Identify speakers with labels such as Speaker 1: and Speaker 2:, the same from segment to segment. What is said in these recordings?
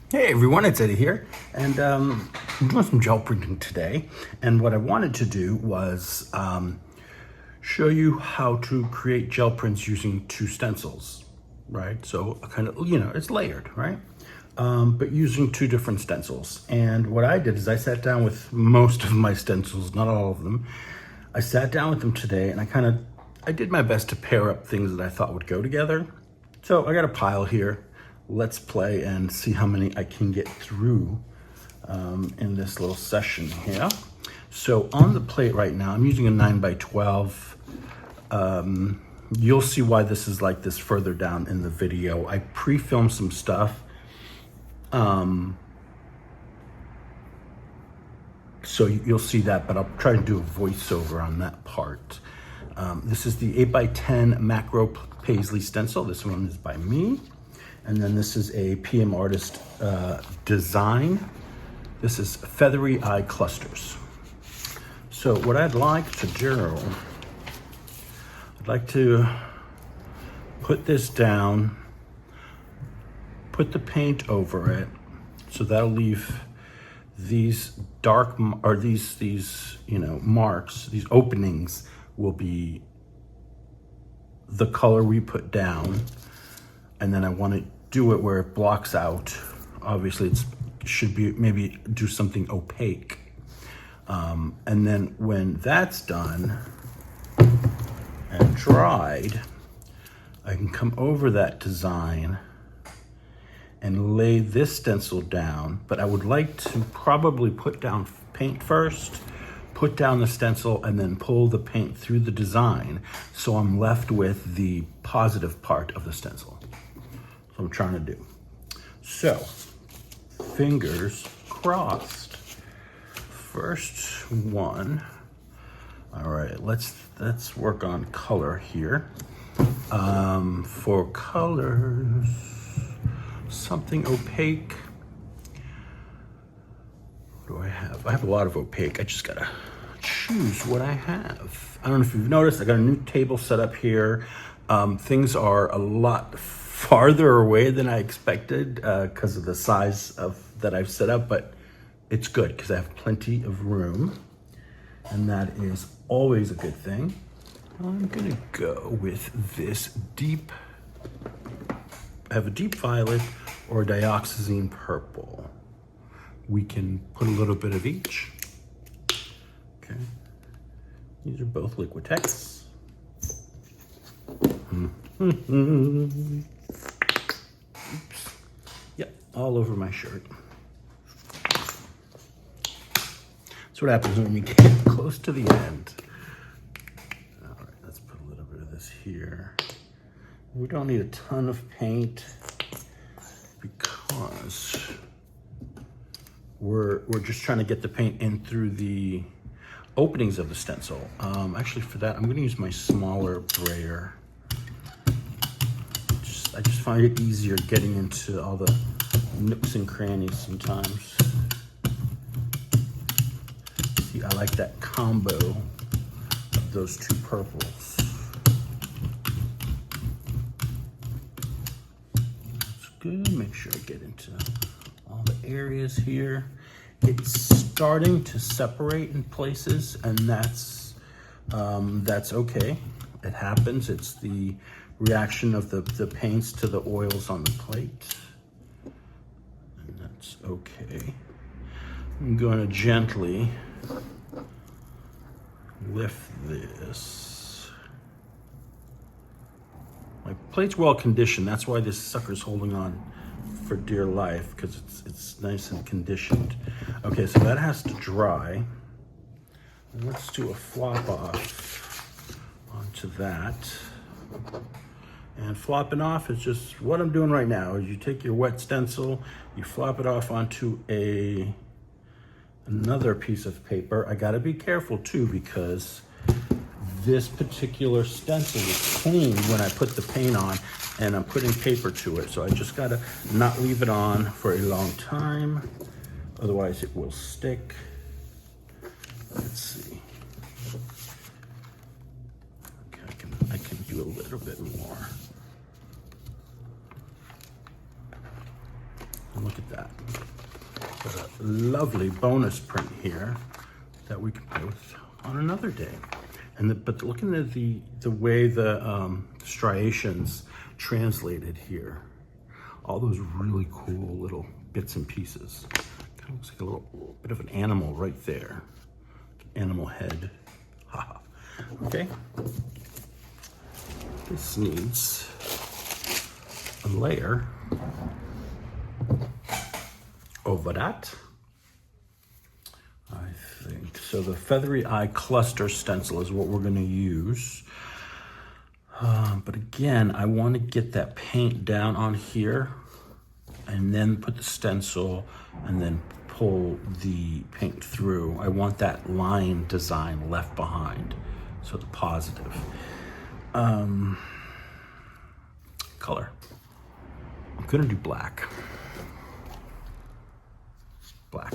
Speaker 1: Hey everyone, it's Eddie here, and I'm doing some gel printing today. And what I wanted to do was show you how to create gel prints using two stencils, right? So kind of, it's layered, right? But using two different stencils. And what I did is I sat down with most of my stencils, not all of them. I sat down with them today, and I did my best to pair up things that I thought would go together. So I got a pile here. Let's play and see how many I can get through in this little session here. So on the plate right now, I'm using a 9x12. You'll see why this is like this further down in the video. I pre-filmed some stuff. So you'll see that, but I'll try to do a voiceover on that part. This is the 8x10 macro paisley stencil. This one is by me. And then this is a PM Artist design. This is feathery eye clusters. So what I'd like to do, I'd like to put this down, put the paint over it, so that'll leave these dark, or these marks, these openings will be the color we put down. And then I want to do it where it blocks out. Obviously, it should be maybe do something opaque. And then when that's done and dried, I can come over that design and lay this stencil down. But I would like to probably put down paint first, put down the stencil, and then pull the paint through the design, so I'm left with the positive part of the stencil. I'm trying to do. So, fingers crossed. First one. All right, let's work on color here. For colors, something opaque. What do I have? I have a lot of opaque. I just gotta choose what I have. I don't know if you've noticed, I got a new table set up here. Things are a lot farther away than I expected because of the size that I've set up, but it's good because I have plenty of room, and that is always a good thing. I'm gonna go with this deep, I have a deep violet or a dioxazine purple. We can put a little bit of each. Okay, these are both Liquitex. Oops. Yep, all over my shirt. That's what happens when you get close to the end. All right, let's put a little bit of this here. We don't need a ton of paint because we're just trying to get the paint in through the openings of the stencil. Actually, for that, I'm going to use my smaller brayer. I just find it easier getting into all the nooks and crannies sometimes. See, I like that combo of those two purples. That's good. Make sure I get into all the areas here. It's starting to separate in places, and that's okay. It happens. It's the reaction of the paints to the oils on the plate, and that's okay. I'm going to gently lift this. My plate's well conditioned. That's why this sucker's holding on for dear life, because it's nice and conditioned. Okay, so that has to dry. And let's do a flop off onto that. And flopping off is just what I'm doing right now. Is you take your wet stencil, you flop it off onto another piece of paper. I gotta be careful too, because this particular stencil is clean when I put the paint on, and I'm putting paper to it. So I just gotta not leave it on for a long time, otherwise it will stick. Let's see. Okay, I can do a little bit more. And look at that. Got a lovely bonus print here that we can play with on another day. But looking at the way the striations translated here, all those really cool little bits and pieces. Kind of looks like a little bit of an animal right there. Animal head. Haha. Okay. This needs a layer over that. I think so. The feathery eye cluster stencil is what we're going to use. But again, I want to get that paint down on here and then put the stencil and then pull the paint through. I want that line design left behind, so the positive. Color. I'm gonna do black. Black.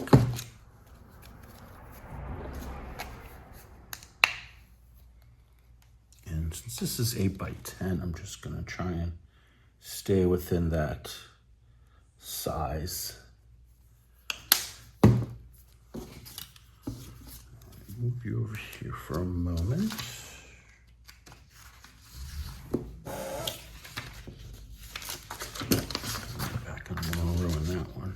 Speaker 1: And since this is 8 by 10, I'm just gonna try and stay within that size. Move you over here for a moment. Back, I don't want to ruin that one.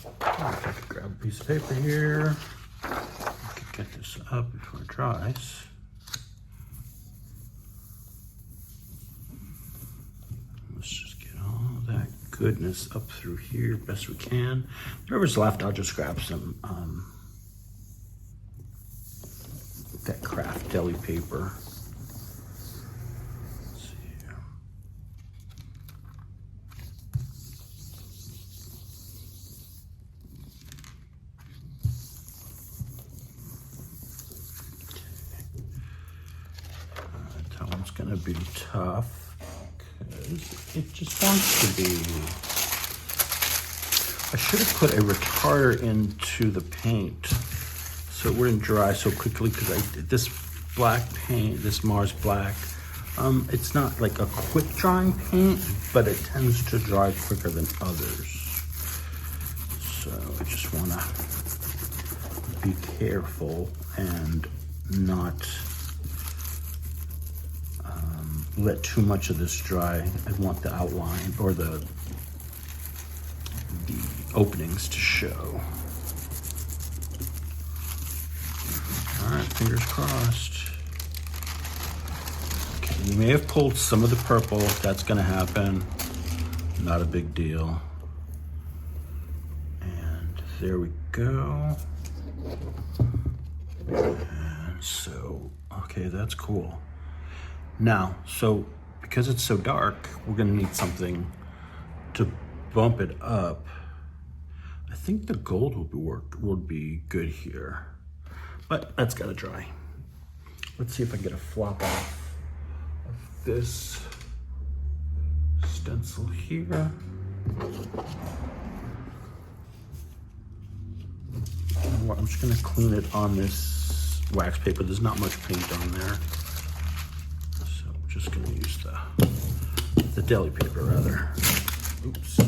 Speaker 1: If I could grab a piece of paper here, I could get this up before it dries. Let's just get all that goodness up through here best we can. Whatever's left, I'll just grab some that craft deli paper. Gonna be tough because it just wants to be. I should have put a retarder into the paint so it wouldn't dry so quickly, because this black paint, this Mars black, it's not like a quick drying paint, but it tends to dry quicker than others. So I just want to be careful and not let too much of this dry. I want the outline or the openings to show. All right, fingers crossed. Okay, you may have pulled some of the purple. That's gonna happen. Not a big deal. And there we go. And so, okay, that's cool. Now, so because it's so dark, we're gonna need something to bump it up. I think the gold would be good here, but that's gotta dry. Let's see if I can get a flop off of this stencil here. I'm just gonna clean it on this wax paper. There's not much paint on there. Just gonna use the deli paper rather. Oops.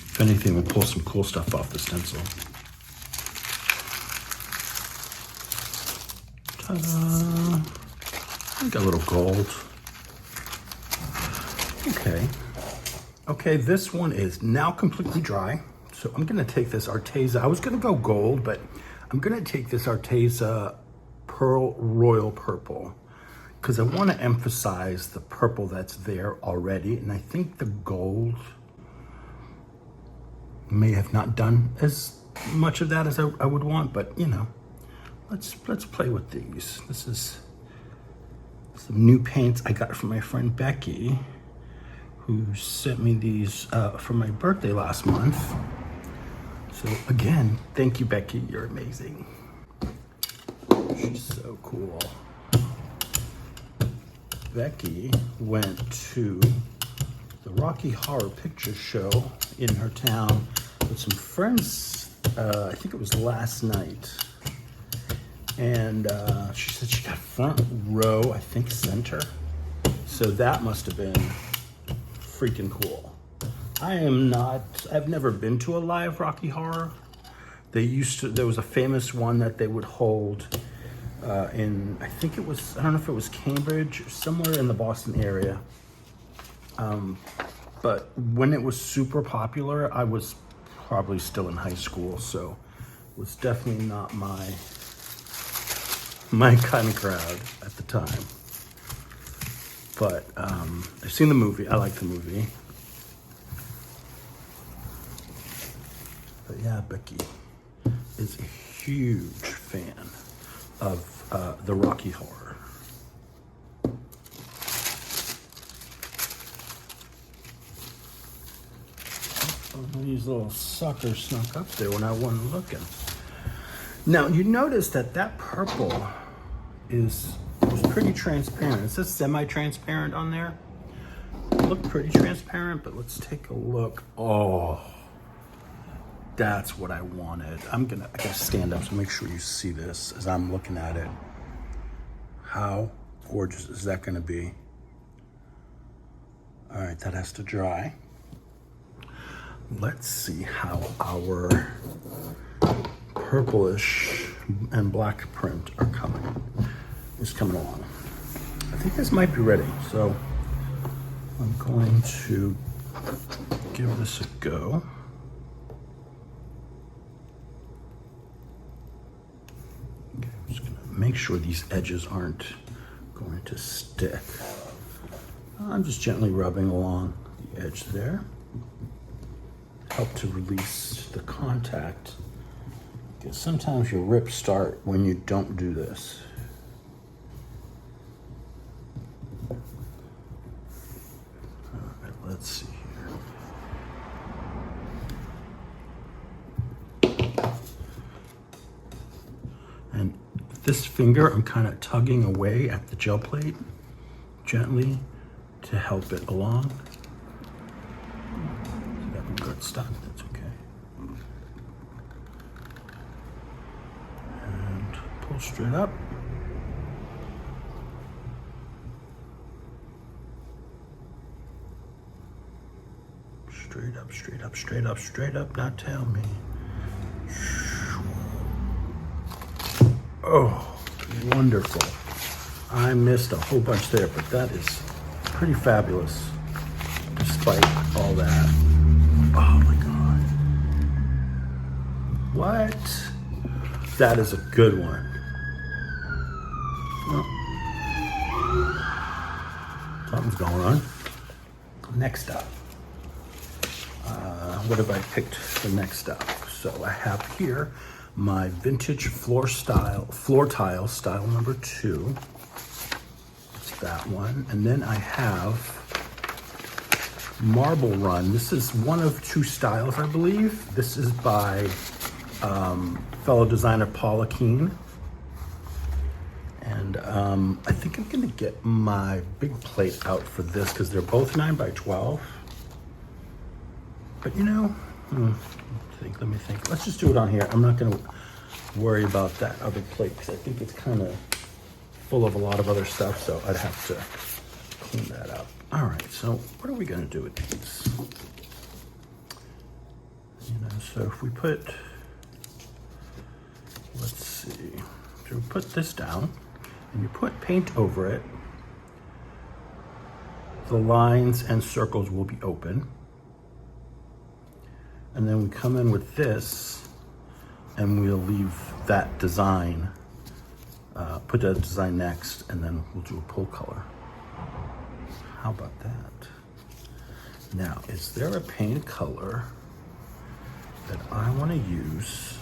Speaker 1: If anything, we'll pull some cool stuff off the stencil. Ta-da! I got a little gold. Okay. Okay, this one is now completely dry. So I'm gonna take this Arteza. I was gonna go gold, but I'm gonna take this Arteza Pearl Royal Purple because I want to emphasize the purple that's there already, and I think the gold may have not done as much of that as I would want, but you know, let's play with these. This is some new paints I got from my friend Becky, who sent me these for my birthday last month. So again, thank you, Becky. You're amazing. She's so cool. Becky went to the Rocky Horror Picture Show in her town with some friends. I think it was last night. And she said she got front row, I think center. So that must have been freaking cool. I've never been to a live Rocky Horror. There was a famous one that they would hold in, I don't know if it was Cambridge or somewhere in the Boston area. But when it was super popular, I was probably still in high school, so it was definitely not my kind of crowd at the time. But I've seen the movie. I like the movie. But yeah, Becky is a huge fan of the Rocky Horror. These little suckers snuck up there when I wasn't looking. Now you notice that purple was pretty transparent. It says semi-transparent on there. It looked pretty transparent, but let's take a look. Oh, that's what I wanted. I gotta stand up so make sure you see this as I'm looking at it. How gorgeous is that gonna be? All right, that has to dry. Let's see how our purplish and black print is coming along. I think this might be ready, so I'm going to give this a go. Okay, I'm just gonna make sure these edges aren't going to stick. I'm just gently rubbing along the edge there. Help to release the contact. Because sometimes your rips start when you don't do this. All right, let's see here. And this finger, I'm kind of tugging away at the gel plate gently to help it along. Got stuck, that's okay. And pull straight up. Straight up, straight up, straight up, straight up, now tell me. Oh, wonderful. I missed a whole bunch there, but that is pretty fabulous despite all that. Oh my God. What? That is a good one. Well, something's going on. Next up. What have I picked for next up? So I have here my vintage floor tile style number 2. That's that one. And then I have Marble Run. This is one of 2 styles, I believe. This is by fellow designer Paula Keen. And I think I'm gonna get my big plate out for this because they're both 9x12. But you know, let me think. Let's just do it on here. I'm not gonna worry about that other plate because I think it's kind of full of a lot of other stuff, so I'd have to clean that up. All right, so what are we gonna do with these? You know, so if we put, let's see, so we put this down and you put paint over it, the lines and circles will be open. And then we come in with this and we'll leave that design, put that design next, and then we'll do a pull color. How about that? Now, is there a paint color that I want to use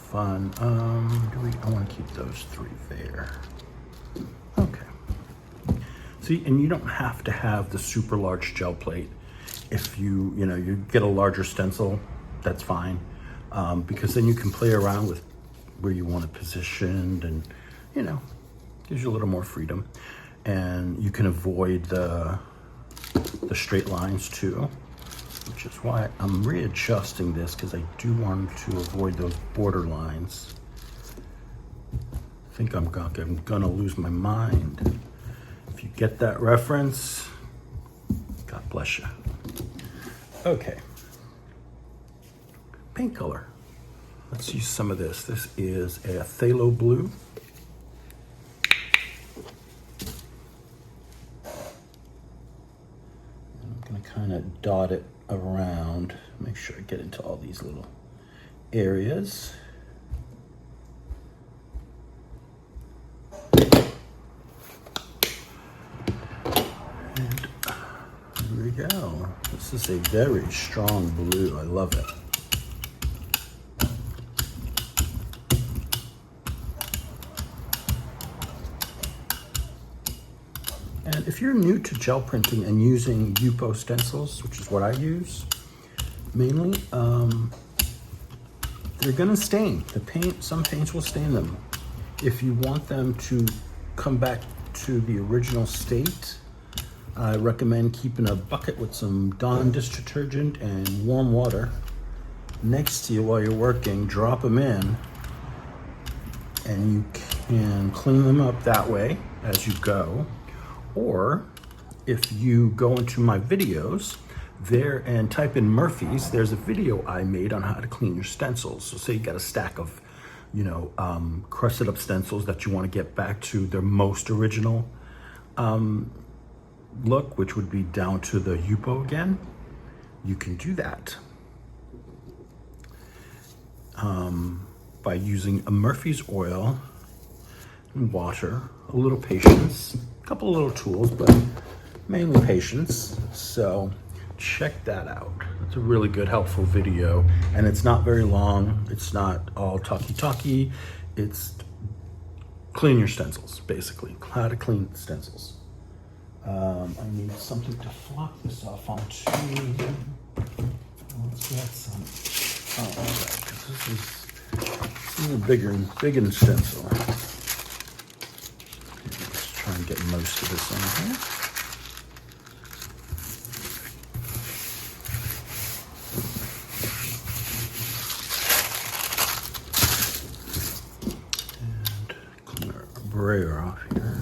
Speaker 1: fun. I want to keep those 3 there. Okay. See, and you don't have to have the super large gel plate. If you get a larger stencil, that's fine. Because then you can play around with where you want it positioned, and gives you a little more freedom. And you can avoid the straight lines too, which is why I'm readjusting this, because I do want to avoid those border lines. I think I'm gonna lose my mind. If you get that reference, God bless you. Okay, paint color. Let's use some of this. This is a phthalo blue. I'm gonna kind of dot it around, make sure I get into all these little areas. And here we go. This is a very strong blue. I love it. And if you're new to gel printing and using Yupo stencils, which is what I use mainly, they're gonna stain. Some paints will stain them. If you want them to come back to the original state, I recommend keeping a bucket with some Dawn dish detergent and warm water next to you while you're working. Drop them in, and you can clean them up that way as you go. Or if you go into my videos there and type in Murphy's, there's a video I made on how to clean your stencils. So say you got a stack of, crusted up stencils that you want to get back to their most original look, which would be down to the Yupo again. You can do that by using a Murphy's oil and water, a little patience, a couple of little tools, but mainly patience. So check that out. It's a really good, helpful video, and it's not very long. It's not all talky. It's clean your stencils, basically. How to clean stencils. I need something to flop this off onto. Let's get some. Oh, all right, because this is a bigger stencil. Let's try and get most of this on here. And clean our brayer off here.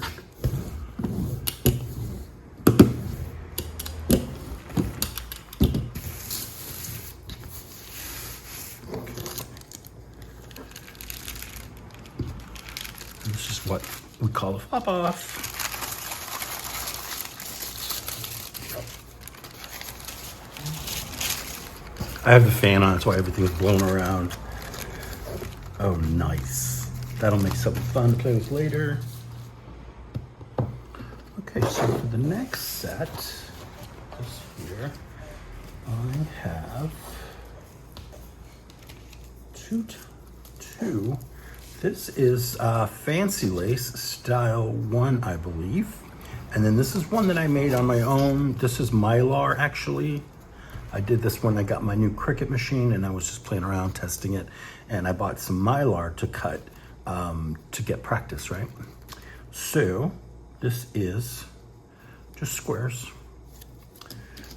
Speaker 1: This is what we call a flop off. I have the fan on, that's why everything's blown around. Oh, nice. That'll make something fun to play with later. Okay, so for the next set, this here, I have two. This is Fancy Lace Style 1, I believe. And then this is one that I made on my own. This is Mylar, actually. I did this when I got my new Cricut machine, and I was just playing around, testing it. And I bought some Mylar to cut to get practice, right? So this is just squares.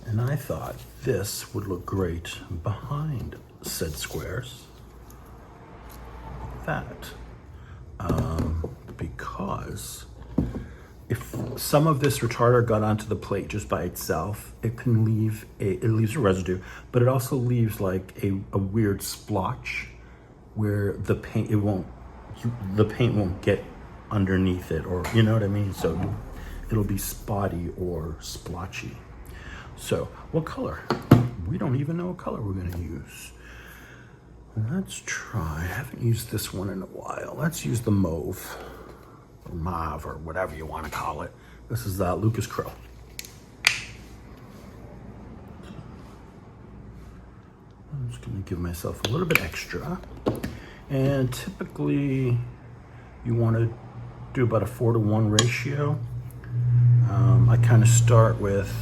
Speaker 1: And I thought this would look great behind said squares. That because if some of this retarder got onto the plate just by itself, it can leave it leaves a residue, but it also leaves like a weird splotch where the paint won't get underneath it, or you know what I mean. So it'll be spotty or splotchy. So what color? We don't even know what color we're going to use. Let's try, I haven't used this one in a while. Let's use the mauve, or mauve, or whatever you want to call it. This is Lucas Crow. I'm just going to give myself a little bit extra. And typically you want to do about a 4-to-1 ratio. I kind of start with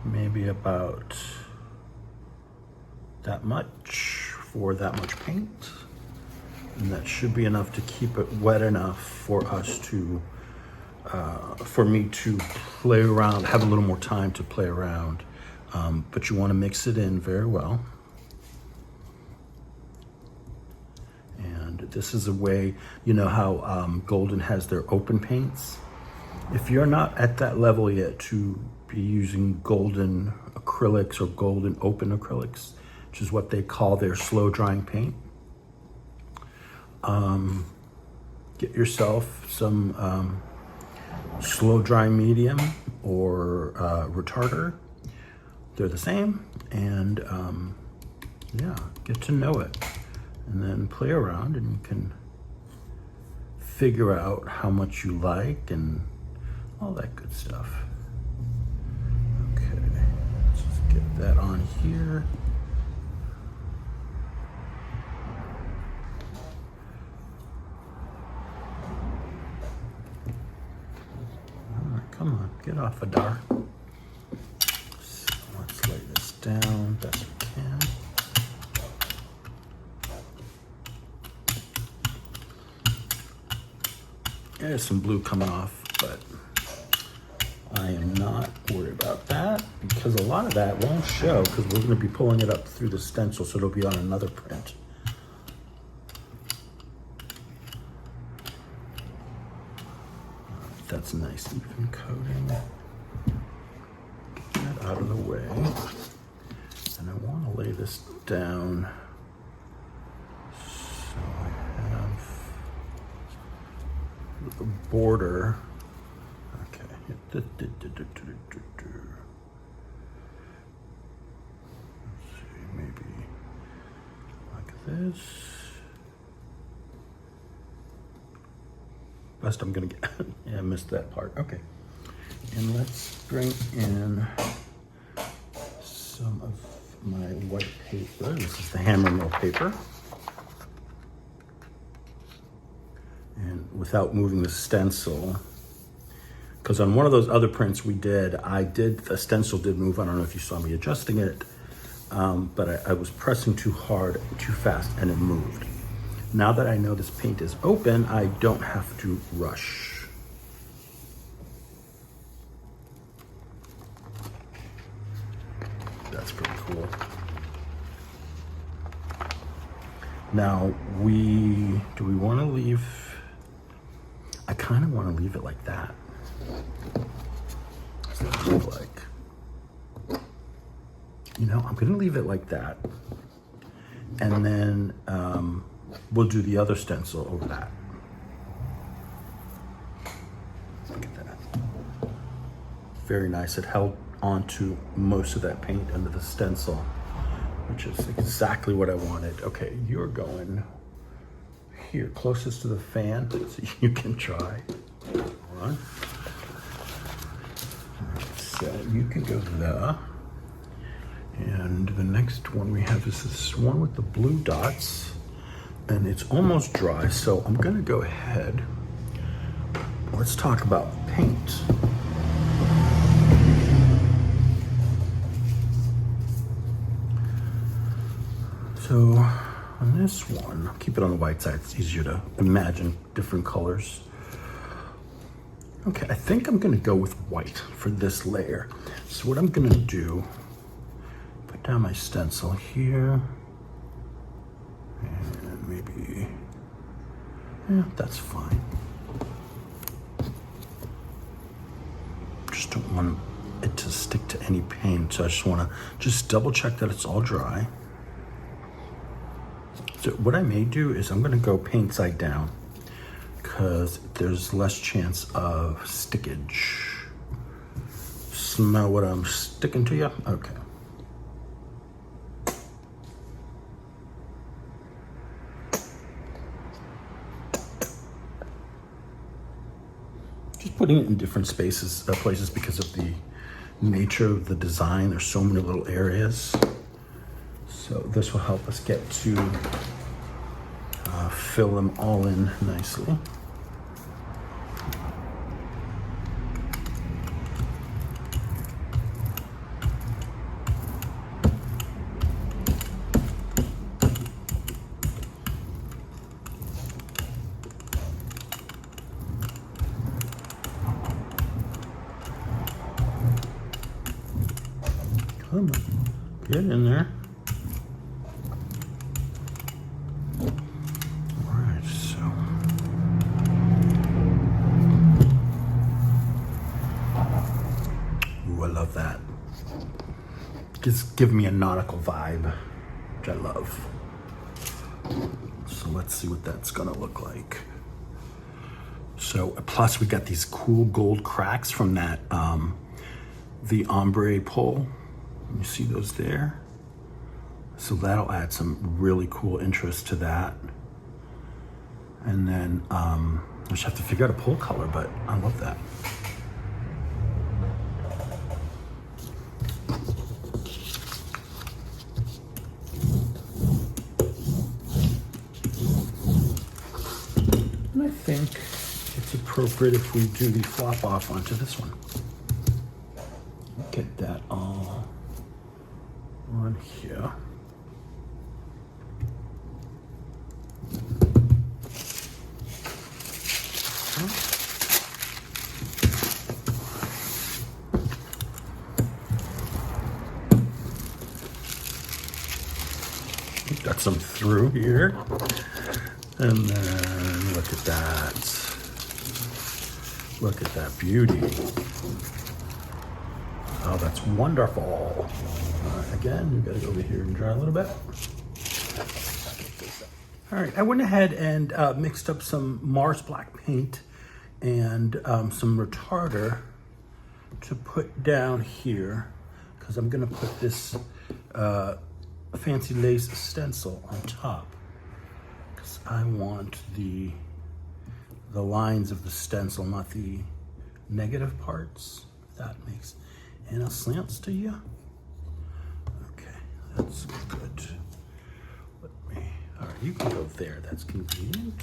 Speaker 1: maybe about that much for that much paint. And that should be enough to keep it wet enough for us to, for me to play around, have a little more time to play around. But you want to mix it in very well. And this is a way, you know how Golden has their open paints? If you're not at that level yet to be using golden acrylics or golden open acrylics, which is what they call their slow drying paint, get yourself some slow drying medium or retarder. They're the same, and yeah, get to know it, and then play around, and you can figure out how much you like and all that good stuff. Okay, let's just get that on here. All right, come on, get off, Adar. So let's lay this down best we can. There's some blue coming off, but I am not worried about that because a lot of that won't show because we're going to be pulling it up through the stencil, so it'll be on another print. That's nice even coating. Get that out of the way. And I want to lay this down so I have the border. Okay. Let's see, maybe like this. Best I'm gonna get. Yeah, I missed that part. Okay. And let's bring in some of my white paper. This is the hammer mill paper. And without moving the stencil, because on one of those other prints we did, the stencil did move. I don't know if you saw me adjusting it, but I was pressing too hard, too fast, and it moved. Now that I know this paint is open, I don't have to rush. That's pretty cool. Now, do we want to leave? I kind of want to leave it like that. What's that look like? You know, I'm going to leave it like that. And then we'll do the other stencil over that. Look at that. Very nice. It held onto most of that paint under the stencil, which is exactly what I wanted. Okay, you're going here, closest to the fan, so you can try. All right. So you can go there. And the next one we have is this one with the blue dots, and it's almost dry, so I'm gonna go ahead. Let's talk about paint. So on this one, I'll keep it on the white side. It's easier to imagine different colors. Okay, I think I'm gonna go with white for this layer. So what I'm gonna do, put down my stencil here, and maybe, yeah, that's fine. Just don't want it to stick to any paint, so I just wanna double check that it's all dry. So what I may do is I'm gonna go paint side down because there's less chance of stickage. Smell what I'm sticking to you? Okay. Just putting it in different places because of the nature of the design. There's so many little areas. So this will help us get to fill them all in nicely. Come on, get in there. All right, so. Ooh, I love that. Just give me a nautical vibe, which I love. So let's see what that's gonna look like. So plus we got these cool gold cracks from that, the ombre pole. You see those there? So that'll add some really cool interest to that. And then I just have to figure out a pole color, but I love that. And I think it's appropriate if we do the flop off onto this one. Get that all on here. Got some through here. And then look at that. Look at that beauty. Oh, that's wonderful. Again, you gotta go over here and dry a little bit. All right, I went ahead and mixed up some Mars black paint and some retarder to put down here, because I'm gonna put this fancy lace stencil on top, because I want the lines of the stencil, not the negative parts. If that makes any sense to you. Okay, that's good. All right, you can go there, that's convenient.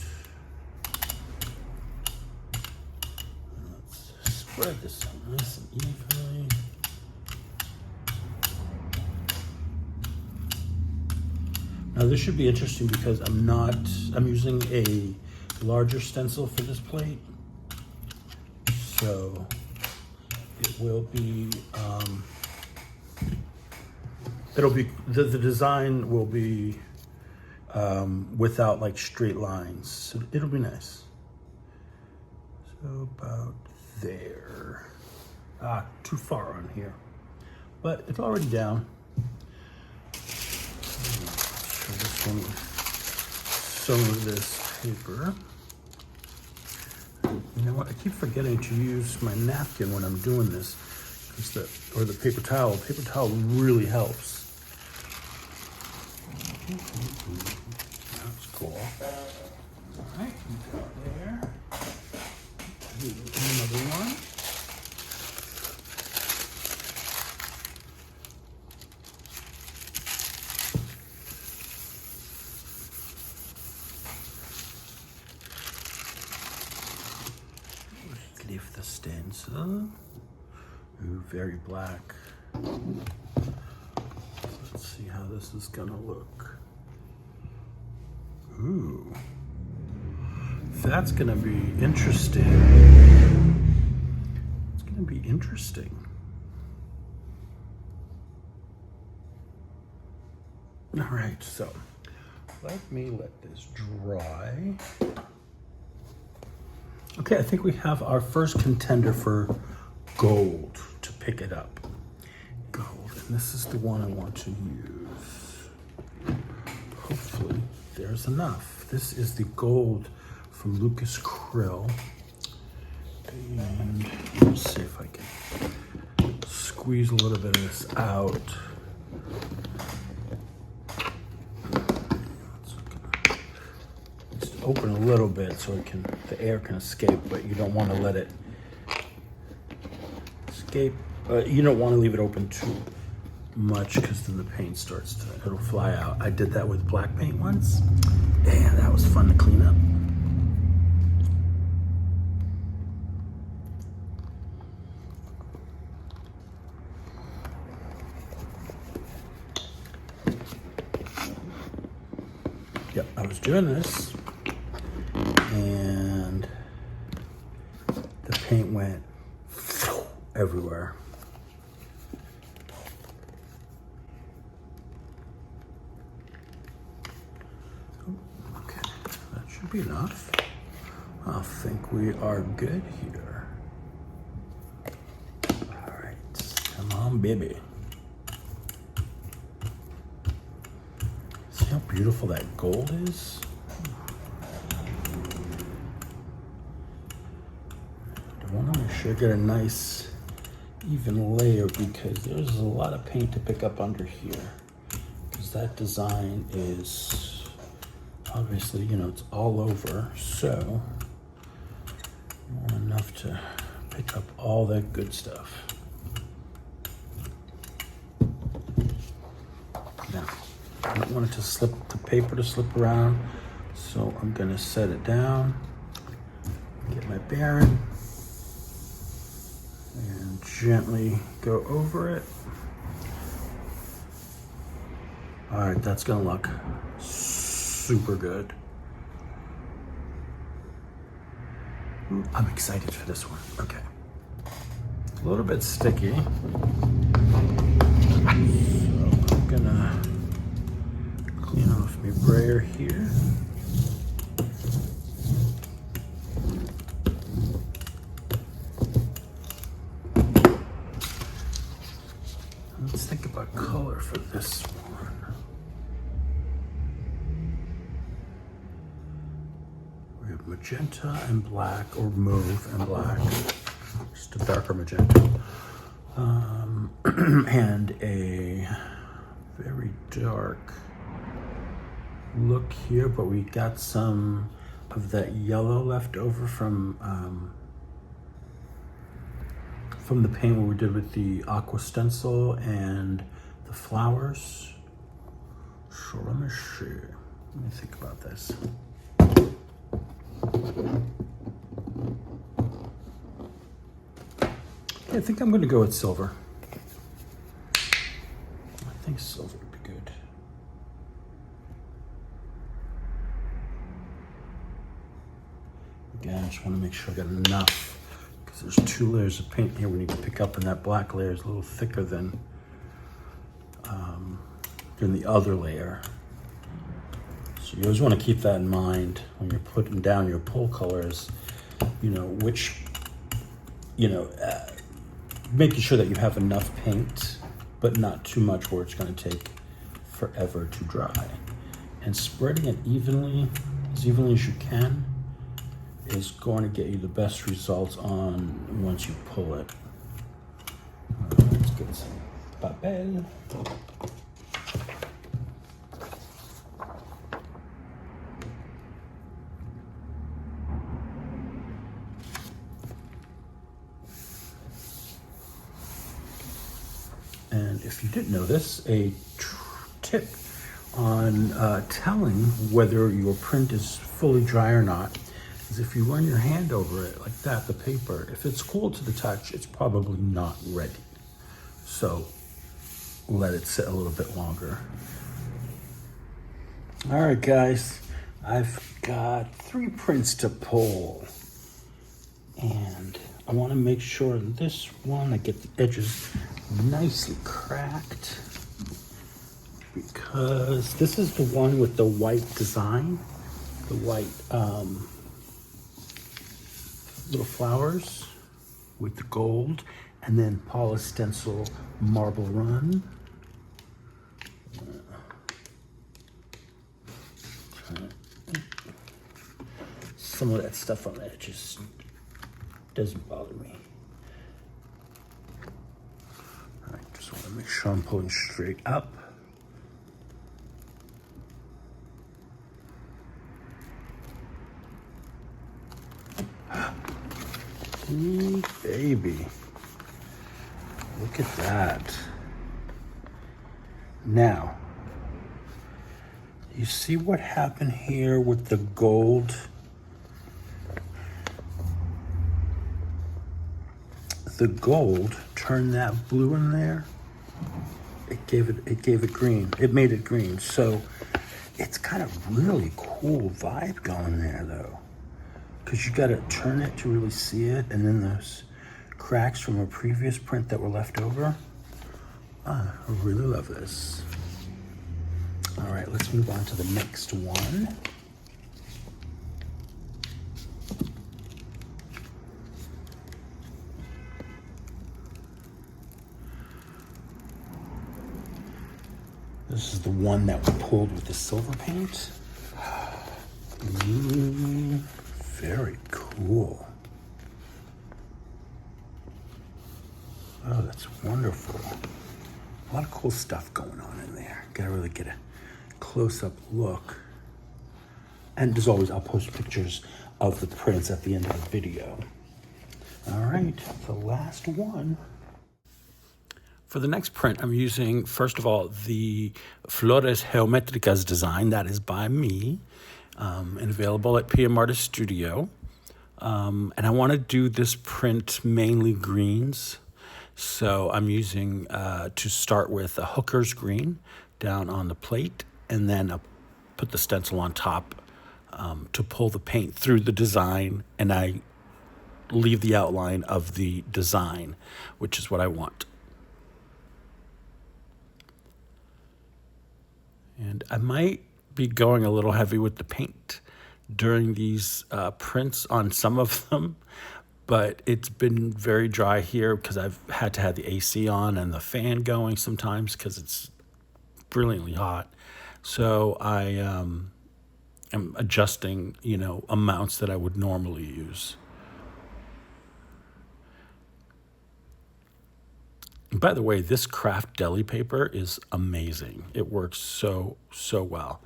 Speaker 1: Let's spread this out nice and evenly. Now this should be interesting because I'm using a larger stencil for this plate. So it will be, the design will be without like straight lines. So it'll be nice. So about there. Too far on here. But it's already down. Show this one some of this paper. You know what? I keep forgetting to use my napkin when I'm doing this, or the paper towel. Paper towel really helps. That's cool. All right, go there. Another one. Lift the stencil. Ooh, very black. Let's see how this is gonna look. Ooh, that's gonna be interesting. It's gonna be interesting. All right, so let me let this dry. Okay, I think we have our first contender for gold to pick it up. Gold, and this is the one I want to use. Hopefully there's enough. This is the gold from Lucas Krill. And let's see if I can squeeze a little bit of this out. Just open a little bit so the air can escape, but you don't want to let it escape. You don't want to leave it open too much, because then the paint it'll fly out. I did that with black paint once. Yeah, that was fun to clean up. Yep, I was doing this, and the paint went everywhere. Okay, that should be enough. I think we are good here. All right, come on, baby. See how beautiful that gold is? I want to make sure I get a nice even layer because there's a lot of paint to pick up under here. Because that design is obviously, you know, it's all over. So I want enough to pick up all that good stuff. Now, I don't want it to slip, the paper to slip around, so I'm gonna set it down, get my bearing, and gently go over it. All right, that's gonna look super good. I'm excited for this one. Okay. It's a little bit sticky, so I'm gonna clean off my brayer here. Let's think about color for this one. We have magenta and black, or mauve and black, just a darker magenta, and a very dark look here, but we got some of that yellow left over from the paint what we did with the aqua stencil and the flowers. So let me see. Let me think about this. Okay, I think I'm going to go with silver. I think silver would be good. Again, I just want to make sure I got enough because there's 2 layers of paint here we need to pick up, and that black layer is a little thicker than the other layer. So you always want to keep that in mind when you're putting down your pull colors, you know, which, you know, making sure that you have enough paint, but not too much where it's going to take forever to dry. And spreading it evenly as you can is going to get you the best results on once you pull it. Let's get some papel. And if you didn't know this, a tip on telling whether your print is fully dry or not is if you run your hand over it like that, the paper, if it's cool to the touch, it's probably not ready. So let it sit a little bit longer. All right, guys, I've got 3 prints to pull. And I want to make sure in this one I get the edges nicely cracked, because this is the one with the white design, the white little flowers with the gold, and then polished stencil marble run. Some of that stuff on the edges doesn't bother me. All right, just want to make sure I'm pulling straight up. Ooh, baby. Look at that. Now, You see what happened here with the gold? The gold turned that blue in there. It gave it green. It made it green. So it's got a really cool vibe going there though. Because you gotta turn it to really see it, and then those cracks from a previous print that were left over. I really love this. All right, let's move on to the next one. This is the one that we pulled with the silver paint. Ooh, very cool. Oh, that's wonderful. A lot of cool stuff going on in there. Gotta really get a close-up look. And as always, I'll post pictures of the prints at the end of the video. All right, the last one. For the next print, I'm using, first of all, the Flores Geometricas design. That is by me and available at PM Artist Studio. And I want to do this print mainly greens. So I'm using, to start with, a hooker's green down on the plate, and then I'll put the stencil on top to pull the paint through the design, and I leave the outline of the design, which is what I want. And I might be going a little heavy with the paint during these prints on some of them, but it's been very dry here because I've had to have the AC on and the fan going sometimes because it's brilliantly hot. So I am adjusting, amounts that I would normally use. And by the way, this craft deli paper is amazing. It works so well.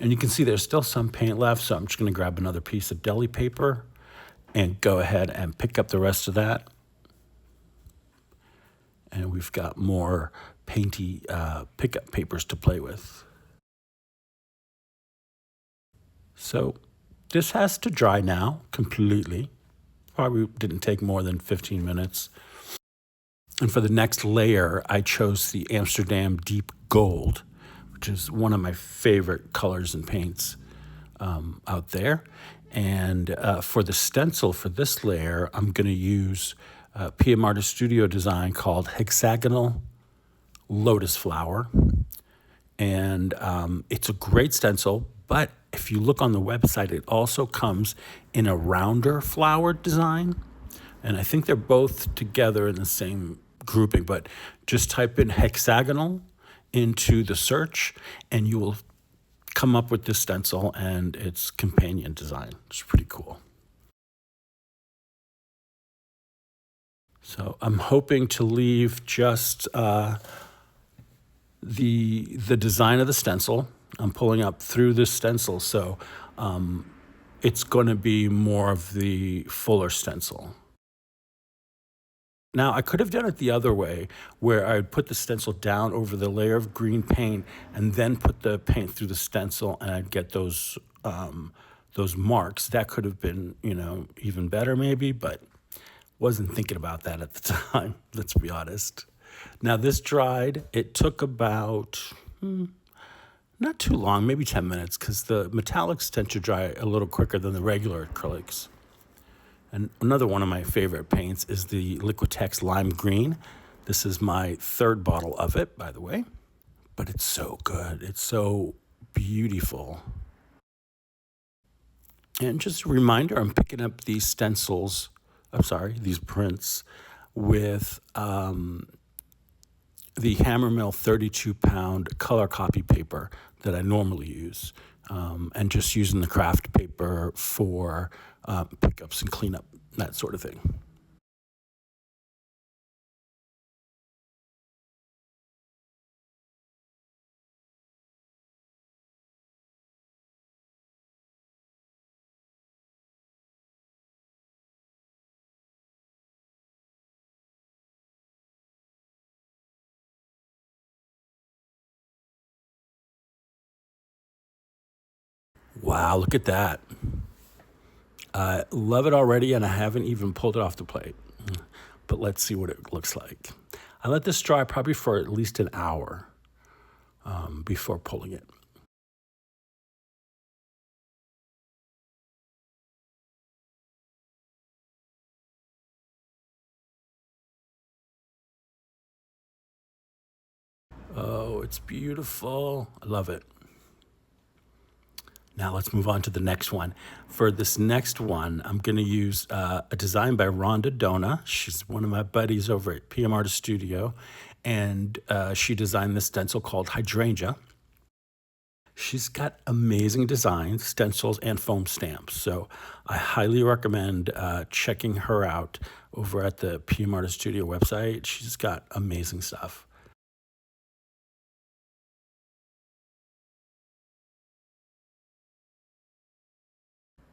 Speaker 1: And you can see there's still some paint left, so I'm just going to grab another piece of deli paper and go ahead and pick up the rest of that. And we've got more painty pickup papers to play with. So this has to dry now completely. Probably didn't take more than 15 minutes. And for the next layer, I chose the Amsterdam Deep Gold, which is one of my favorite colors and paints out there. And for the stencil for this layer, I'm going to use a PM Artist Studio design called Hexagonal Lotus Flower. And it's a great stencil, but if you look on the website, it also comes in a rounder flower design. And I think they're both together in the same grouping, but just type in hexagonal into the search and you will come up with this stencil and its companion design. It's pretty cool. So I'm hoping to leave just the design of the stencil. I'm pulling up through this stencil, so it's going to be more of the fuller stencil. Now, I could have done it the other way, where I'd put the stencil down over the layer of green paint and then put the paint through the stencil, and I'd get those marks. That could have been, even better maybe, but wasn't thinking about that at the time, let's be honest. Now, this dried. It took about, not too long, maybe 10 minutes, because the metallics tend to dry a little quicker than the regular acrylics. And another one of my favorite paints is the Liquitex Lime Green. This is my third bottle of it, by the way. But it's so good. It's so beautiful. And just a reminder, I'm picking up these stencils, these prints with the Hammermill 32-pound color copy paper that I normally use. And just using the craft paper for pickups and cleanup, that sort of thing. Wow, look at that. I love it already, and I haven't even pulled it off the plate. But let's see what it looks like. I let this dry probably for at least an hour before pulling it. Oh, it's beautiful. I love it. Now let's move on to the next one. For this next one, I'm going to use a design by Rhonda Dona. She's one of my buddies over at PM Artist Studio, and she designed this stencil called Hydrangea. She's got amazing designs, stencils, and foam stamps. So I highly recommend checking her out over at the PM Artist Studio website. She's got amazing stuff.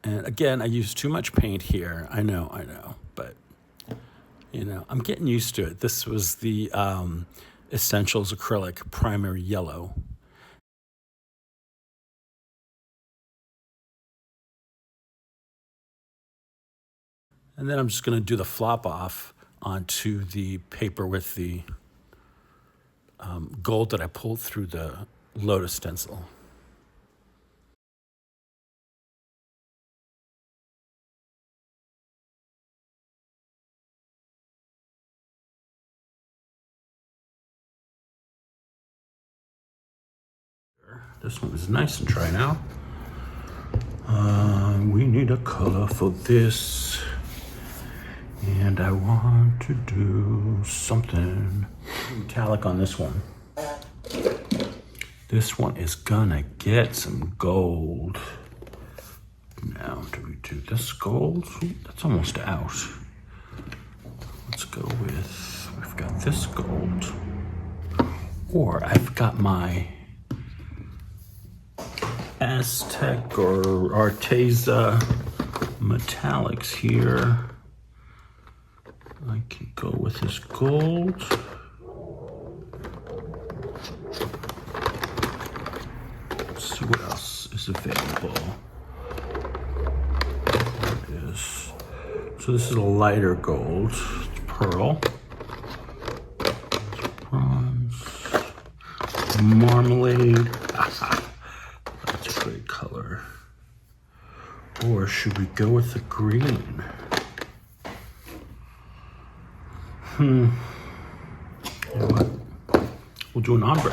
Speaker 1: And again, I use too much paint here. I know, but I'm getting used to it. This was the Stencils acrylic primary yellow. And then I'm just going to do the flop off onto the paper with the gold that I pulled through the Lotus stencil. This one is nice and dry now. We need a color for this. And I want to do something metallic on this one. This one is gonna get some gold. Now, do we do this gold? Ooh, that's almost out. Let's go with, we've got this gold. Or I've got my Aztec or Arteza metallics here. I can go with this gold. Let's see what else is available. There it is. So this is a lighter gold. It's pearl. Bronze. Marmalade. That's a great color. Or should we go with the green? You know what? We'll do an ombre.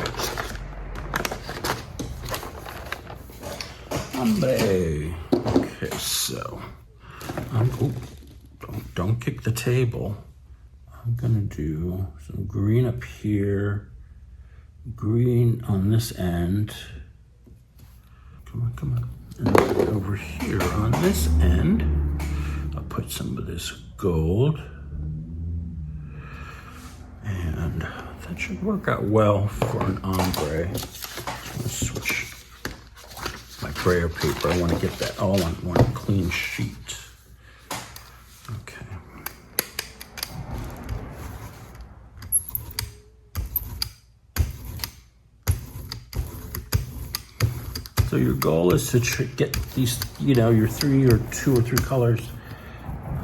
Speaker 1: Ombre. Okay, so don't kick the table. I'm gonna do some green up here, green on this end. Come on. And then over here on this end, I'll put some of this gold. And that should work out well for an ombre. I'm gonna switch my brayer paper. I want to get that all on one clean sheet. Okay. So your goal is to get these, your two or three colors.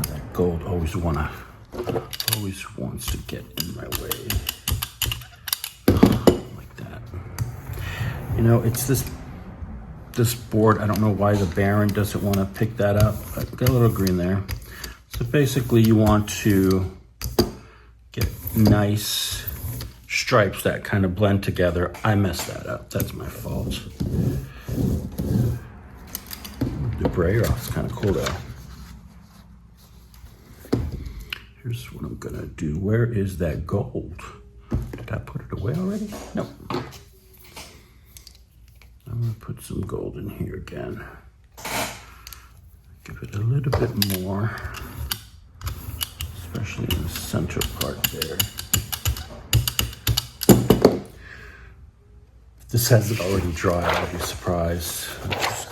Speaker 1: That gold always wants to get in my way. Like that. It's this board. I don't know why the Baron doesn't want to pick that up, but got a little green there. So basically you want to get nice stripes that kind of blend together. I messed that up. That's my fault. The brayer off is kind of cool though. Here's what I'm gonna do. Where is that gold? Did I put it away already? Nope. I'm gonna put some gold in here again. Give it a little bit more, especially in the center part there. If this hasn't already dried, I'll be surprised. I'm just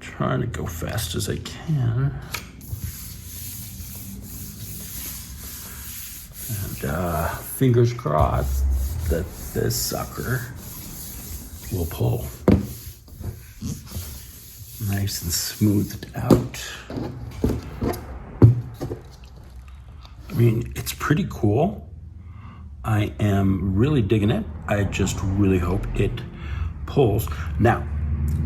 Speaker 1: trying to go fast as I can. And fingers crossed that this sucker will pull. nice and smoothed out. I mean, it's pretty cool. I am really digging it. I just really hope it pulls. Now,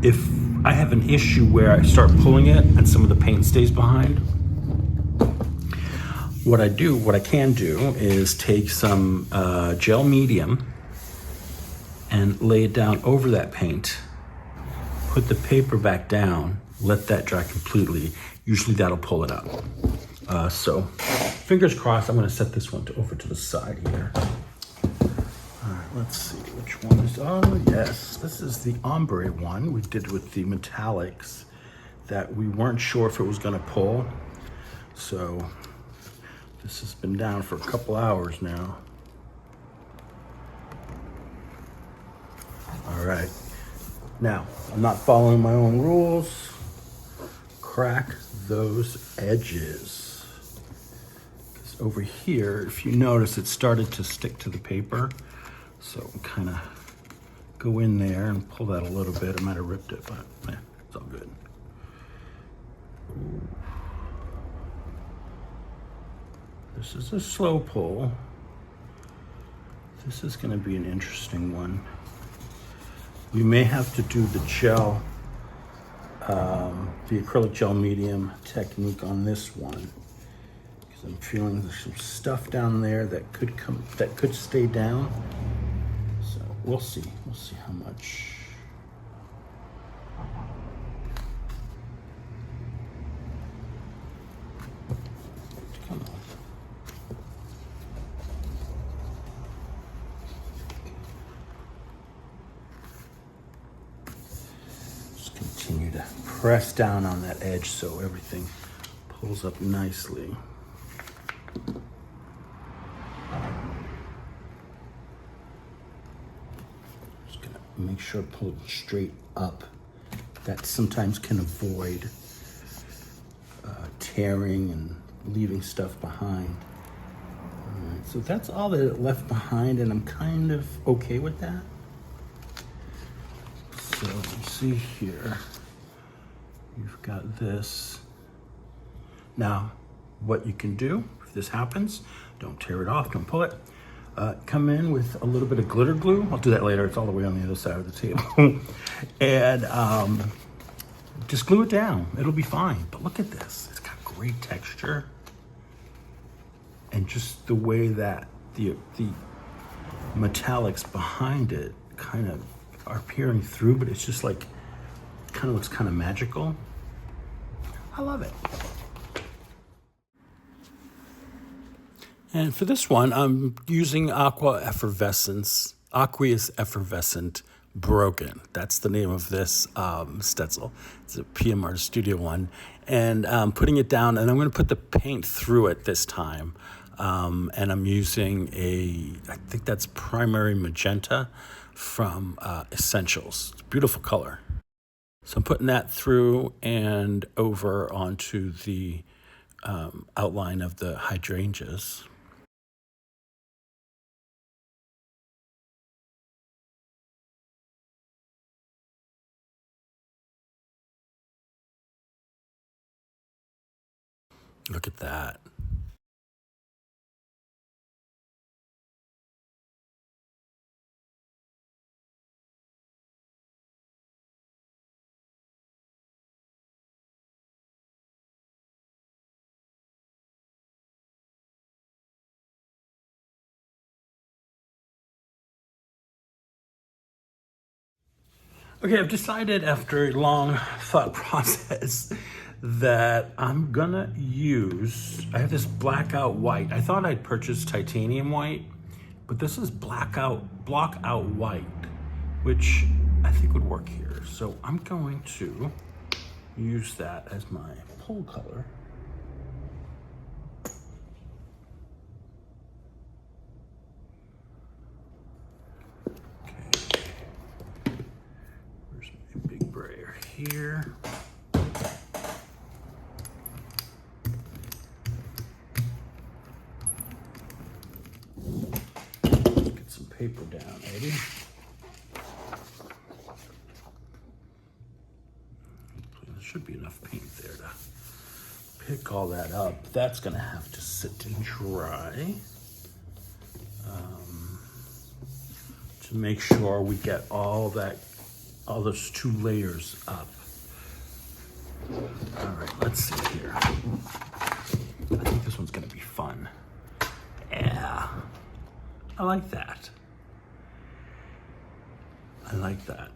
Speaker 1: if I have an issue where I start pulling it and some of the paint stays behind, what I can do is take some gel medium and lay it down over that paint, put the paper back down, let that dry completely. Usually that'll pull it up. So fingers crossed. I'm gonna set this one over to the side here. All right, let's see which one is, oh yes, this is the Ombre one we did with the metallics that we weren't sure if it was gonna pull. So this has been down for a couple hours now. All right, now I'm not following my own rules. Crack those edges. Because over here, if you notice, it started to stick to the paper. So kind of go in there and pull that a little bit. I might have ripped it, but it's all good. Ooh. This is a slow pull. This is gonna be an interesting one. We may have to do the gel, the acrylic gel medium technique on this one, because I'm feeling there's some stuff down there that could stay down. So we'll see how much. Come on. Continue to press down on that edge so everything pulls up nicely. Just gonna make sure I pull it straight up. That sometimes can avoid tearing and leaving stuff behind. All right, so that's all that it left behind, and I'm kind of okay with that. So you see here, you've got this. Now, what you can do, if this happens, don't tear it off, don't pull it. Come in with a little bit of glitter glue. I'll do that later, it's all the way on the other side of the table. And just glue it down, it'll be fine. But look at this, it's got great texture. And just the way that the metallics behind it kind of are peering through, but it's just like, kind of looks kind of magical. I love it. And for this one, I'm using Aqueous Effervescent Broken. That's the name of this stencil. It's a PM Artist Studio one. And I'm putting it down, and I'm gonna put the paint through it this time. And I'm using I think that's Primary Magenta from Essentials. It's a beautiful color. So I'm putting that through and over onto the outline of the hydrangeas. Look at that. Okay, I've decided after a long thought process that I'm gonna use, I have this blackout white. I thought I'd purchased titanium white, but this is block out white, which I think would work here. So I'm going to use that as my pole color. Here. Let's get some paper down, Eddie. there should be enough paint there to pick all that up. That's gonna have to sit and dry. To make sure we get all those 2 layers up. All right, let's see here. I think this one's gonna be fun. Yeah, I like that. I like that.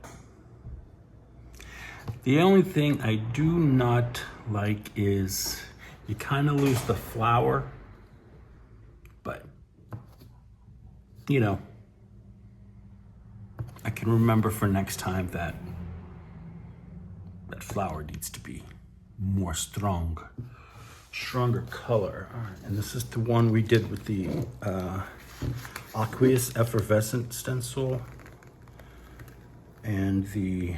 Speaker 1: The only thing I do not like is you kind of lose the flower, but you know, I can remember for next time that flower needs to be more stronger color. All right, and this is the one we did with the aqueous effervescent stencil and the,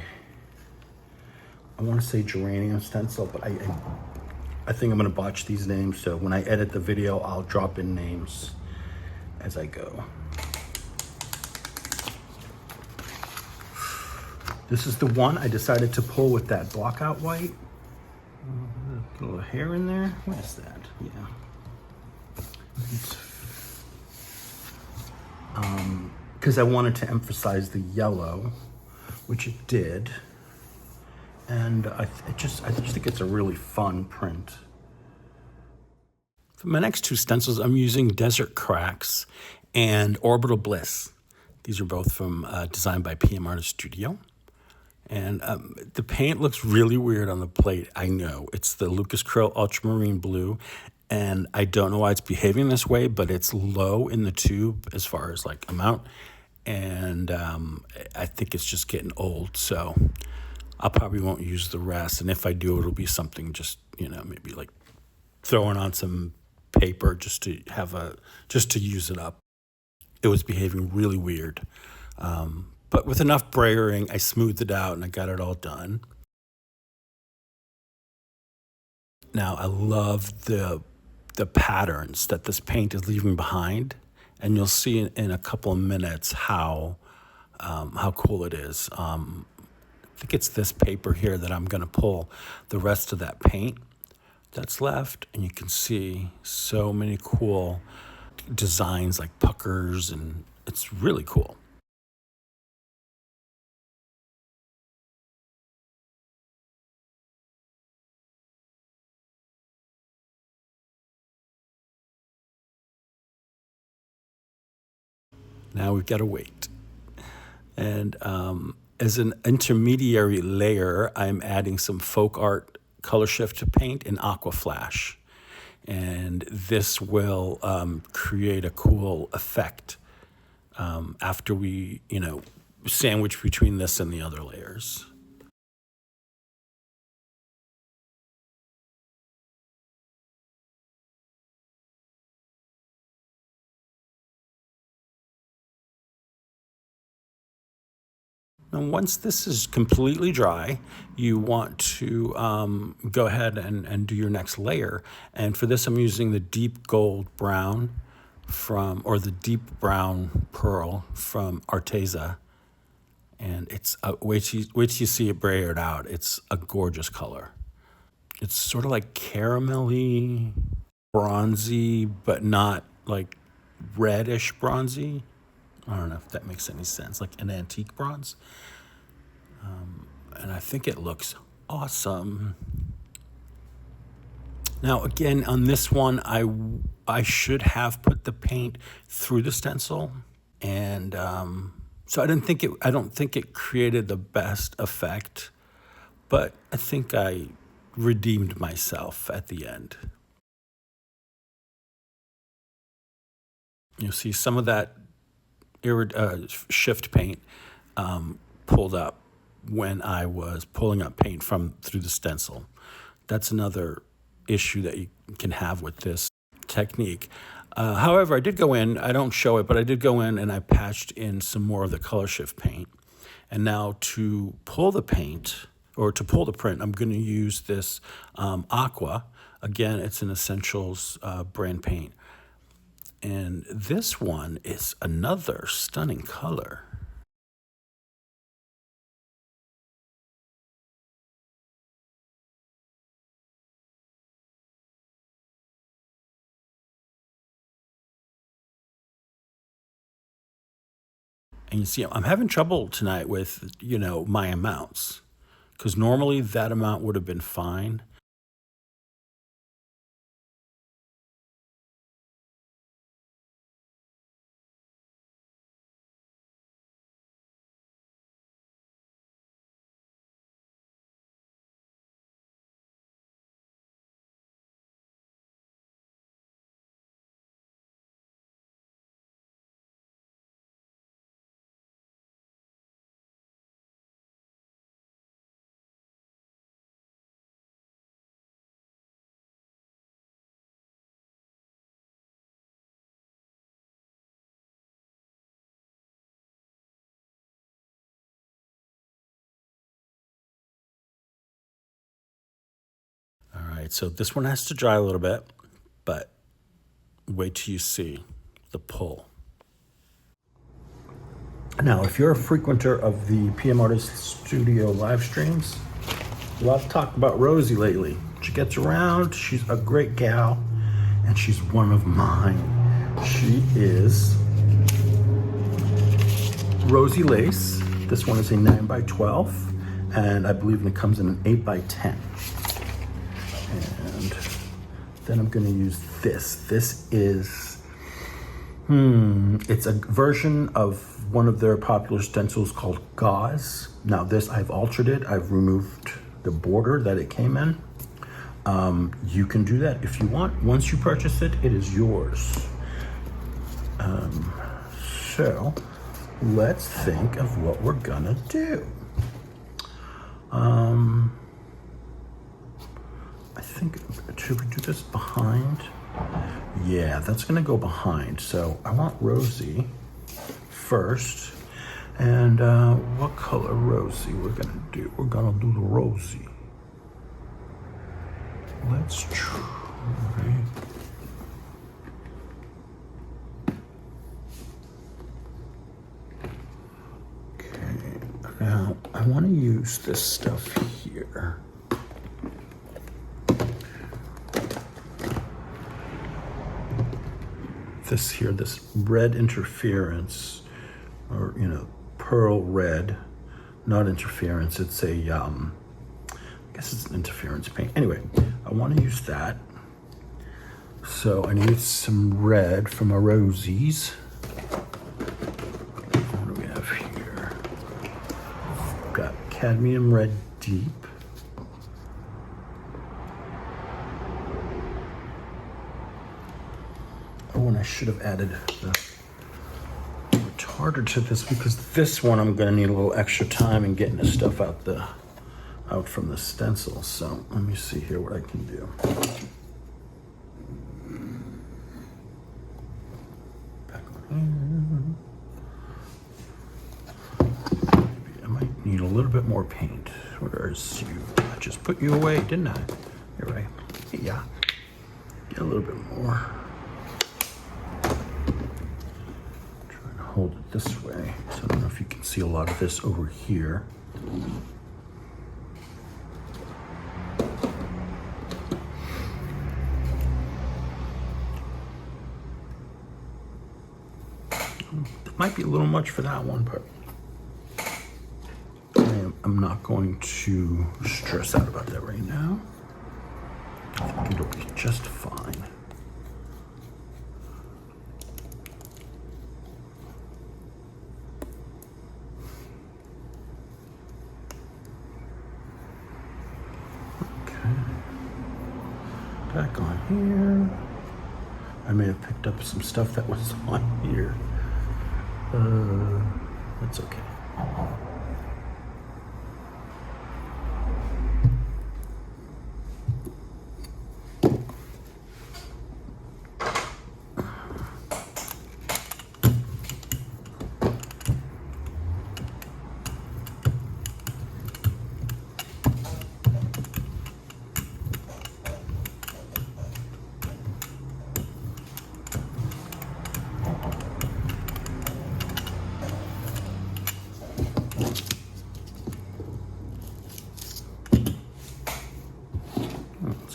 Speaker 1: I want to say geranium stencil, but I think I'm gonna botch these names, so when I edit the video, I'll drop in names as I go. This is the one I decided to pull with that block out white. A little hair in there. What is that? Yeah. Because I wanted to emphasize the yellow, which it did. And I just think it's a really fun print. For my next 2 stencils, I'm using Desert Cracks and Orbital Bliss. These are both from designed by PM Artist Studio. And the paint looks really weird on the plate. I know it's the Lucas Krill Ultramarine Blue, and I don't know why it's behaving this way, but it's low in the tube as far as like amount, and I think it's just getting old. So I probably won't use the rest, and if I do, it'll be something just, you know, maybe like throwing on some paper just to use it up. It was behaving really weird. But with enough brayering, I smoothed it out and I got it all done. Now, I love the patterns that this paint is leaving behind, and you'll see in a couple of minutes how cool it is. I think it's this paper here that I'm gonna pull the rest of that paint that's left, and you can see so many cool designs like puckers, and it's really cool. Now we've got to wait. And as an intermediary layer, I'm adding some folk art color shift paint in Aqua Flash. And this will create a cool effect after we, you know, sandwich between this and the other layers. And once this is completely dry, you want to go ahead and do your next layer. And for this, I'm using the deep gold brown or the deep brown pearl from Arteza. And it's, wait till you see it brayered out. It's a gorgeous color. It's sort of like caramelly, bronzy, but not like reddish bronzy. I don't know if that makes any sense, like an antique bronze. And I think it looks awesome. Now, again, on this one, I should have put the paint through the stencil. And so I don't think it created the best effect, but I think I redeemed myself at the end. You'll see some of that shift paint pulled up when I was pulling up paint through the stencil. That's another issue that you can have with this technique. However, I did go in, I don't show it, but I did go in and I patched in some more of the color shift paint. And now to pull the paint, or to pull the print, I'm gonna use this Aqua. Again, it's an Essentials brand paint. And this one is another stunning color. And you see, I'm having trouble tonight with, my amounts. Because normally that amount would have been fine. All right, so this one has to dry a little bit, but wait till you see the pull. Now, if you're a frequenter of the PM Artist Studio live streams, a lot of talk about Rosie lately. She gets around, she's a great gal, and she's one of mine. She is Rosie Lace. This one is a 9x12, and I believe it comes in an 8x10. And then I'm gonna use this. This is, it's a version of one of their popular stencils called Gauze. Now this, I've altered it. I've removed the border that it came in. You can do that if you want. Once you purchase it, it is yours. So let's think of what we're gonna do. I think, should we do this behind? Yeah, that's gonna go behind. So I want Rosie first. And what color Rosie we're gonna do? We're gonna do the Rosie. Let's try. Okay, now I want to use this stuff here. This here, this red interference, or pearl red, not interference. It's a, I guess it's an interference paint. Anyway, I want to use that. So I need some red from our Rosies. What do we have here? We've got cadmium red deep. Oh, and I should have added the retarder to this, because this one I'm gonna need a little extra time in getting the stuff out from the stencil. So let me see here what I can do. Back on here. Maybe I might need a little bit more paint. Where is you? I just put you away, didn't I? You're right. Yeah. Get a little bit more. Hold it this way. So I don't know if you can see a lot of this over here. It might be a little much for that one, but I'm not going to stress out about that right now. I think it'll be just fine. Back on here. I may have picked up some stuff that was on here. That's okay.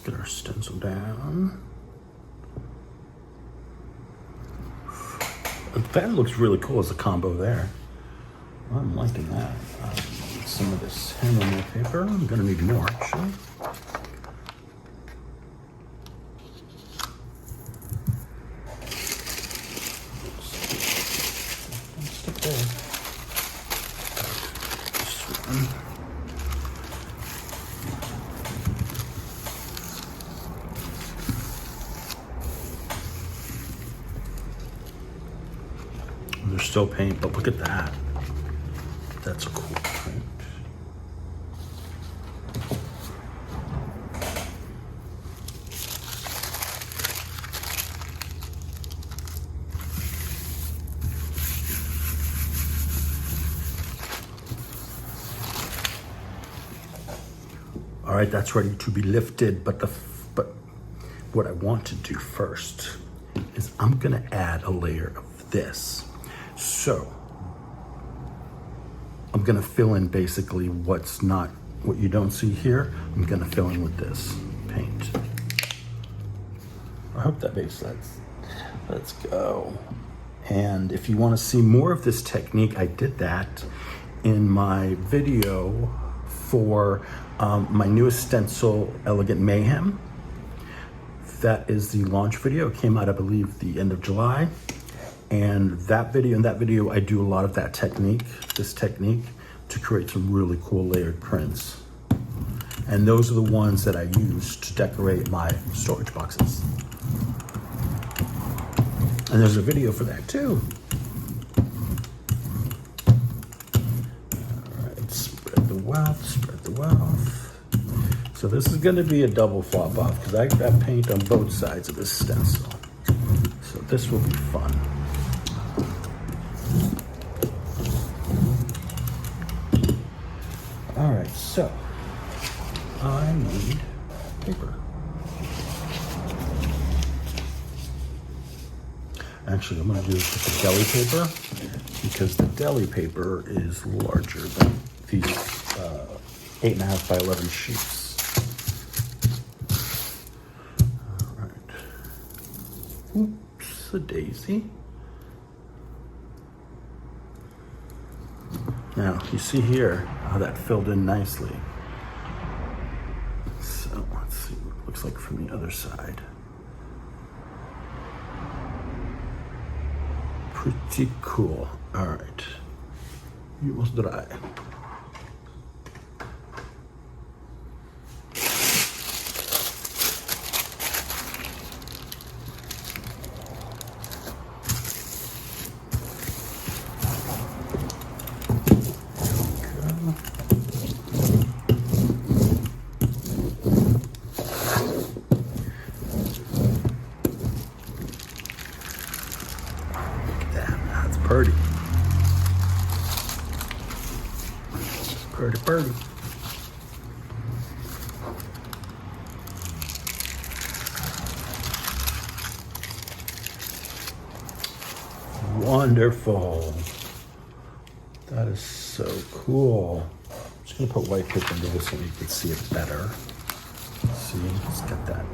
Speaker 1: Get our stencil down. That looks really cool as a combo there. I'm liking that. Some of this hammer paper. I'm gonna need more actually. Stick there. This one. There's still paint, but look at that. That's a cool print. All right, that's ready to be lifted, but what I want to do first is I'm gonna add a layer of this. So I'm gonna fill in basically what you don't see here. I'm gonna fill in with this paint. I hope that makes sense. Let's go. And if you wanna see more of this technique, I did that in my video for my newest stencil, Elegant Mayhem. That is the launch video. It came out, I believe, the end of July. And in that video, I do a lot of that technique, this technique, to create some really cool layered prints. And those are the ones that I use to decorate my storage boxes. And there's a video for that too. All right, spread the wealth, spread the wealth. So this is gonna be a double flop off because I got paint on both sides of this stencil. So this will be fun. All right, so I need paper. Actually, I'm gonna do this with the deli paper because the deli paper is larger than these 8.5 by 11 sheets. All right. Oops, a daisy. Now, you see here how that filled in nicely. So let's see what it looks like from the other side. Pretty cool. All right, you must dry. Pretty. Pretty, pretty. Wonderful. That is so cool. I'm just gonna put white paper into this so you can see it better. See, it's got that,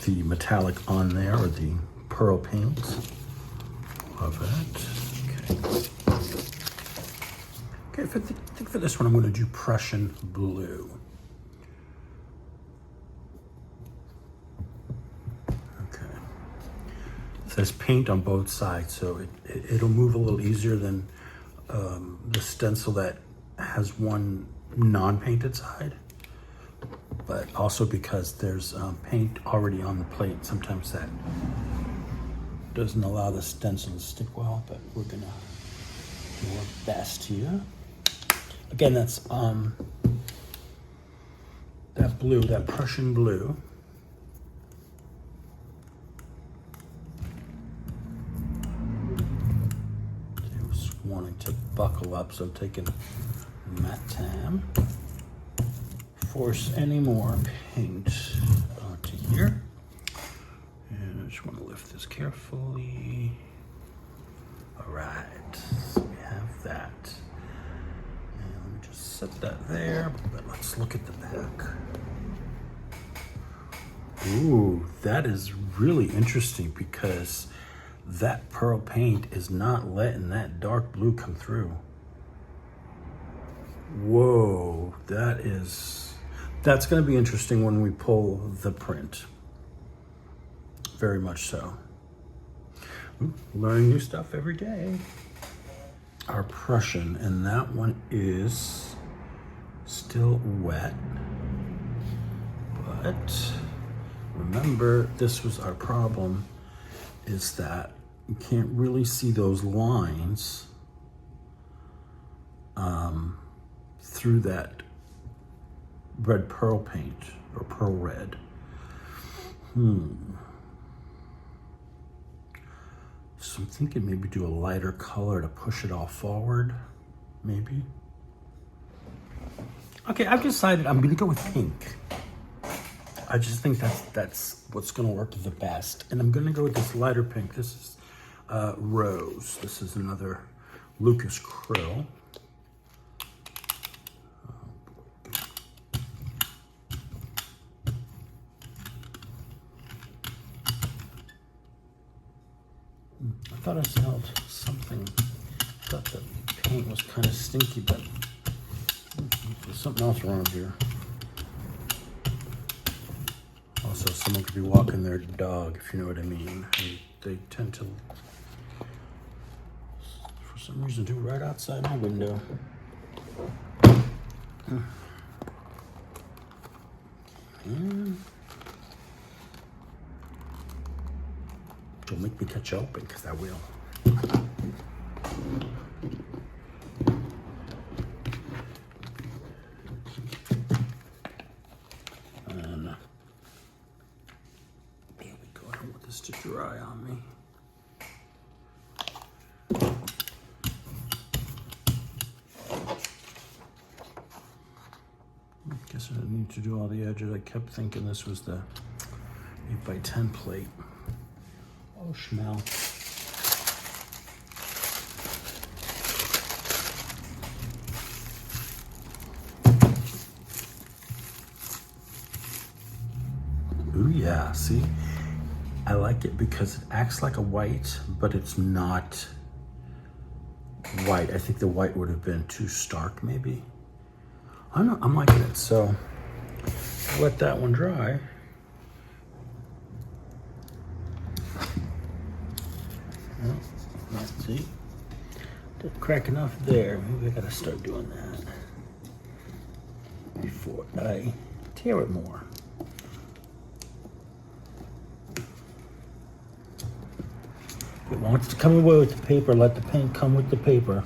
Speaker 1: the metallic on there, or the pearl paint. Love it. Okay. Okay, I think for this one, I'm going to do Prussian blue. Okay. It says paint on both sides, so it'll move a little easier than the stencil that has one non-painted side. But also because there's paint already on the plate, sometimes that doesn't allow the stencil to stick well, but we're gonna do our best here. Again, that's that blue, that Prussian blue. I was wanting to buckle up, so I'm taking Matam. Force any more paint onto here. And I just want to lift this carefully. All right, so we have that. And let me just set that there, but let's look at the back. Ooh, that is really interesting because that pearl paint is not letting that dark blue come through. Whoa, that's gonna be interesting when we pull the print. Very much so. Learning new stuff every day. Our Prussian, and that one is still wet. But remember, this was our problem, is that you can't really see those lines through that red pearl paint, or pearl red. So I'm thinking maybe do a lighter color to push it all forward, maybe. Okay, I've decided I'm gonna go with pink. I just think that's what's gonna work the best. And I'm gonna go with this lighter pink. This is Rose. This is another Lucas Krill. I thought I smelled something. I thought the paint was kind of stinky, but there's something else around here. Also, someone could be walking their dog, if you know what I mean. They tend to, for some reason, do right outside my window. And don't make me cut you open, because I will. And there we go. I don't want this to dry on me. I guess I didn't need to do all the edges. I kept thinking this was the 8x10 plate. Oh, smell. Ooh, yeah, see? I like it because it acts like a white, but it's not white. I think the white would have been too stark, maybe. I don't know, I'm liking it. So, let that one dry. See, didn't crack enough there. Maybe I gotta start doing that before I tear it more. If it wants to come away with the paper, let the paint come with the paper.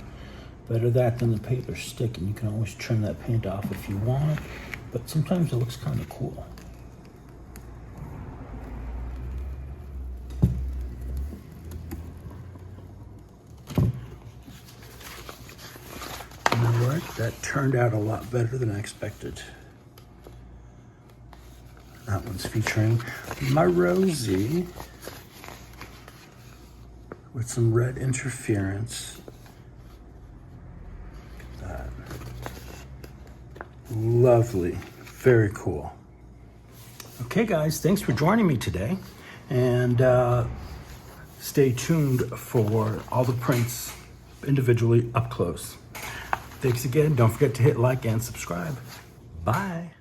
Speaker 1: Better that than the paper stick, and you can always trim that paint off if you want, but sometimes it looks kind of cool. That turned out a lot better than I expected. That one's featuring my Rosie with some red interference. Look at that. Lovely, very cool. Okay guys, thanks for joining me today. And stay tuned for all the prints individually up close. Thanks again. Don't forget to hit like and subscribe. Bye.